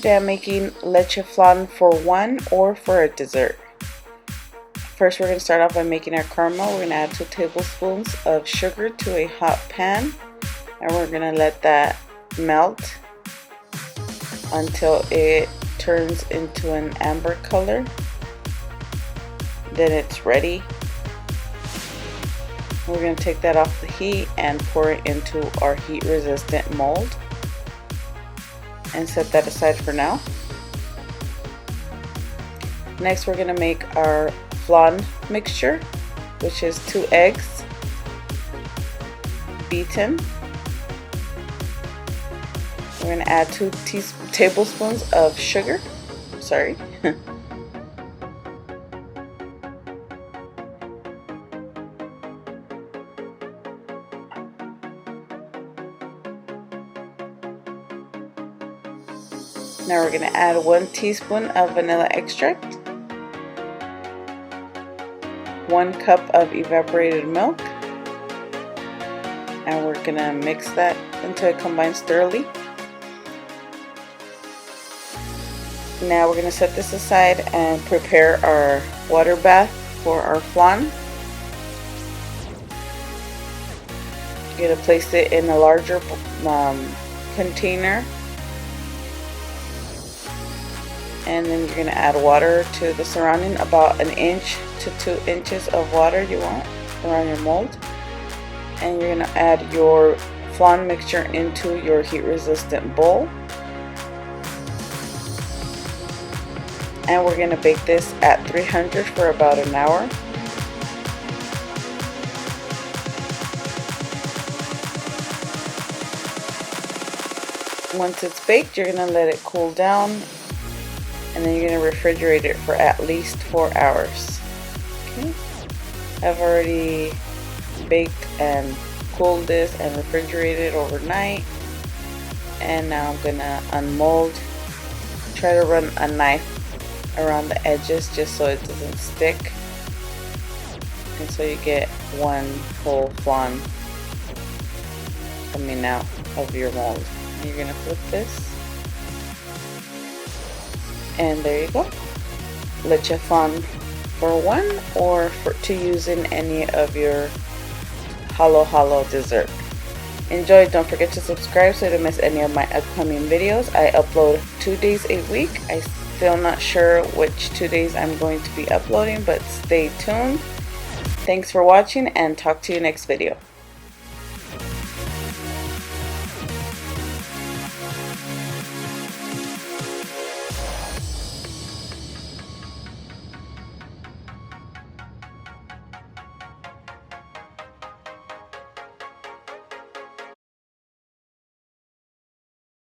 Today I'm making leche flan for one or for a dessert. First we're going to start off by making our caramel. We're going to add 2 tablespoons of sugar to a hot pan, and we're going to let that melt until it turns into an amber color. Then it's ready. We're going to take that off the heat and pour it into our heat resistant mold and set that aside for now. Next we're going to make our flan mixture, which is 2 eggs beaten. We're going to add 2 tablespoons of sugar. Sorry. Now we're going to add 1 teaspoon of vanilla extract, 1 cup of evaporated milk, and we're going to mix that until it combines thoroughly. Now we're going to set this aside and prepare our water bath for our flan. You're going to place it in a larger container, and then you're going to add water to the surrounding, about 1 inch to 2 inches of water you want around your mold. And you're going to add your flan mixture into your heat resistant bowl, and we're going to bake this at 300 for about an hour. Once it's baked, you're going to let it cool down, and then you're going to refrigerate it for at least 4 hours. Okay. I've already baked and cooled this and refrigerated overnight, and now I'm going to unmold. Try to run a knife around the edges just so it doesn't stick, and so you get one whole flan coming out of your mold. And you're going to flip this, and there you go. Leche flan for one, or to use in any of your halo dessert. Enjoy. Don't forget to subscribe so you don't miss any of my upcoming videos. I upload 2 days a week. I'm still not sure which 2 days I'm going to be uploading, but stay tuned. Thanks for watching, and talk to you next video.